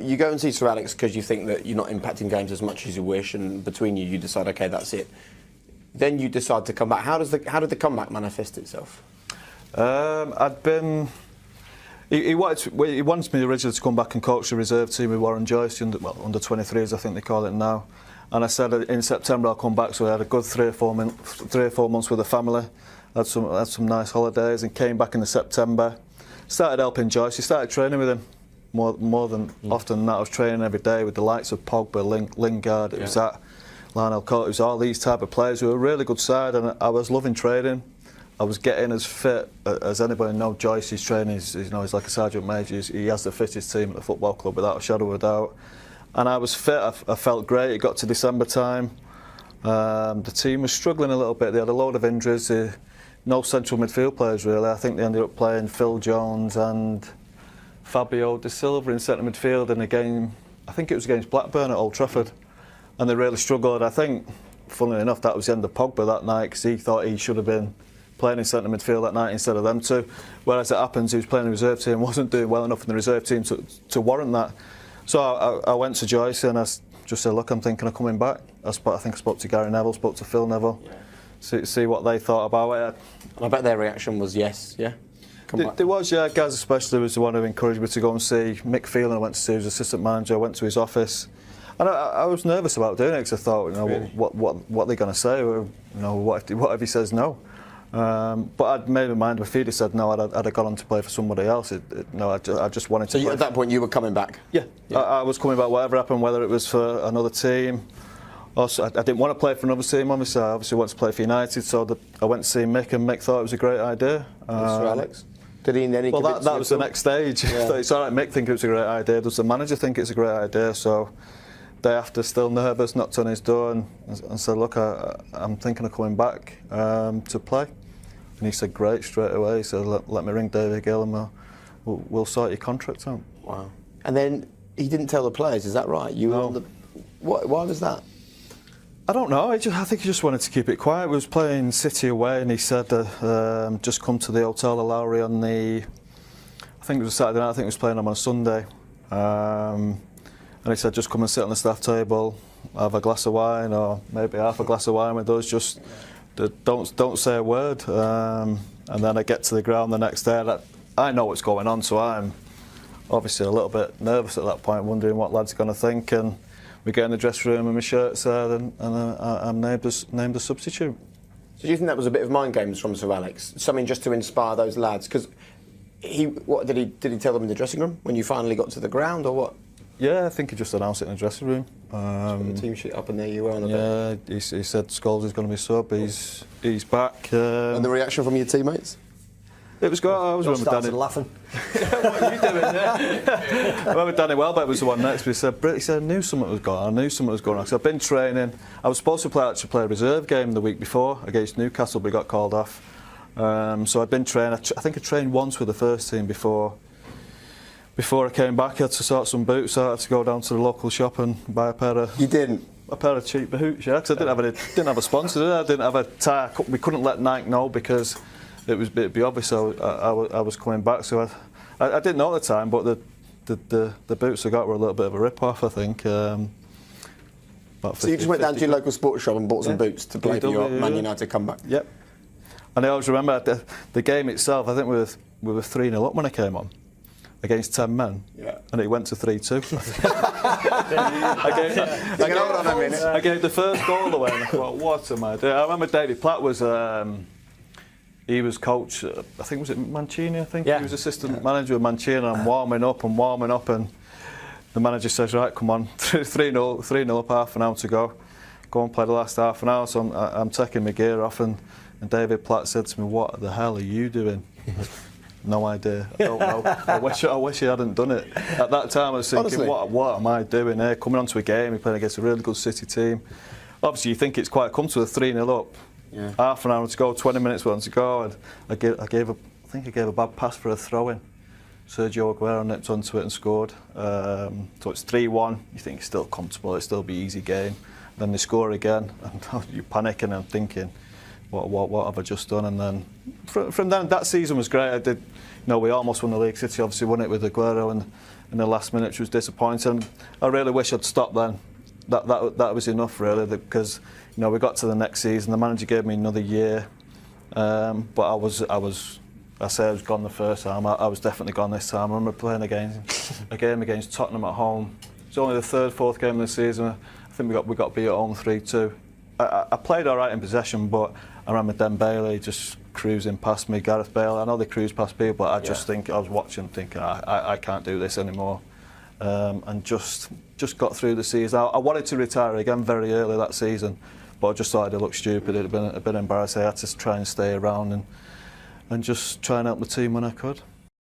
you go and see Sir Alex because you think that you're not impacting games as much as you wish, and between you, you decide, okay, that's it. Then you decide to come back. How did the comeback manifest itself? I'd been. He wanted me originally to come back and coach the reserve team with Warren Joyce, under 23s, I think they call it now. And I said in September I'll come back, so I had a good 3 or 4 months with the family. Had some nice holidays and came back in September. Started helping Joyce. He started training with him more than often than that. I was training every day with the likes of Pogba, Lingard. It was that Lionel Cote. It was all these type of players who were a really good side, and I was loving training. I was getting as fit as anybody knows. Joyce's training, he's like a sergeant major. He has the fittest team at the football club without a shadow of a doubt. And I was fit. I felt great. It got to December time. The team was struggling a little bit. They had a load of injuries. No central midfield players really. I think they ended up playing Phil Jones and Fabio De Silva in centre midfield in a game. I think it was against Blackburn at Old Trafford, and they really struggled. I think, funnily enough, that was the end of Pogba that night, because he thought he should have been playing in centre midfield that night instead of them two. Whereas it happens, he was playing in the reserve team, wasn't doing well enough in the reserve team to warrant that. So I went to Joyce and I just said, look, I'm thinking of coming back. I think I spoke to Gary Neville, spoke to Phil Neville, see what they thought about it. And I bet their reaction was yes, yeah? There was, yeah. Gaz especially was the one who encouraged me to go and see Mick Phelan. I went to see his assistant manager, I went to his office. And I was nervous about doing it because I thought, really? what are they going to say? What if he says no? But I'd made my mind, if he'd have said no, I'd have gone on to play for somebody else. I just wanted to play. So at that point you were coming back? Yeah. I was coming back, whatever happened, whether it was for another team. Also, I didn't want to play for another team, obviously. I obviously wanted to play for United, so I went to see Mick, and Mick thought it was a great idea. Sir Alex? Did he in any Well, that was the next stage. Yeah. It's all right, Mick think it was a great idea. Does the manager think it's a great idea? So day after, still nervous, knocked on his door and said, look, I'm thinking of coming back to play. And he said, great, straight away. He said, let me ring David Gill and we'll sort your contract out. Wow. And then he didn't tell the players, is that right? You were on the... Why was that? I don't know. I think he just wanted to keep it quiet. We was playing City away, and he said, just come to the Hotel La Lowry on I think it was a Saturday night. I think he was playing them on a Sunday. And he said, just come and sit on the staff table, have a glass of wine, or maybe half a glass of wine with us. Just don't say a word. And then I get to the ground the next day. And I know what's going on, so I'm obviously a little bit nervous at that point, wondering what lads are going to think. And we get in the dressing room and my shirt's there, and I'm named as substitute. So do you think that was a bit of mind games from Sir Alex? Something just to inspire those lads? Because did he tell them in the dressing room when you finally got to the ground, or what? Yeah, I think he just announced it in the dressing room. The team sheet up, and there you were on the bench. Yeah, he said Scolds is going to be sub. He's back. And the reaction from your teammates? It was good. I was remember Danny laughing. What are you doing there? I remember Danny Welbeck was the one next to me. He said, I knew something was going on. Because I've been training. I was supposed to play a reserve game the week before against Newcastle, but we got called off. So I'd been training. I think I trained once with the first team before I came back. I had to sort some boots. I had to go down to the local shop and buy a pair of... You didn't? A pair of cheap boots, yeah, because I didn't have a sponsor, did I? I didn't have a tie. We couldn't let Nike know because it'd be obvious I was coming back. So I didn't know at the time, but the boots I got were a little bit of a rip-off, I think. So you just went down to your local sports shop and bought some boots to play for your Man United comeback? Yep. And I always remember the game itself, I think we were 3-0 up when I came on, against 10 men, and it went to 3-2. I gave the first goal away, and I thought, what am I doing? I remember David Platt was... he was coach, I think, was it Mancini, I think? Yeah. He was assistant manager of Mancini, and I'm warming up, and the manager says, right, come on, 3-0 up, half an hour to go and play the last half an hour. So I'm taking my gear off, and David Platt said to me, what the hell are you doing? No idea, I don't know. I wish he hadn't done it. At that time I was thinking, what am I doing here? Coming onto a game, we playing against a really good City team. Obviously you think it's quite comfortable, 3-0 up. Yeah. Half an hour to go, 20 minutes to go, and I think I gave a bad pass for a throw-in. Sergio Aguero nipped onto it and scored. So it's 3-1. You think it's still comfortable, it'll still be an easy game. Then they score again, and you're panicking and thinking, what have I just done? And then from then, that season was great. We almost won the league. City obviously won it with Aguero, and in the last minute, which was disappointing. I really wish I'd stopped then. That was enough really, because you know we got to the next season. The manager gave me another year, but I was gone the first time. I was definitely gone this time. I remember playing a game against Tottenham at home. It's only the third, fourth game of the season. I think we got beat at home 3-2. I played all right in possession, but I remember Dembele just cruising past me. Gareth Bale, I know they cruise past people, but I just think I was watching, thinking I can't do this anymore, and just got through the season. I wanted to retire again very early that season, but I just thought it looked stupid. It'd been a bit embarrassing. I had to try and stay around and just try and help the team when I could.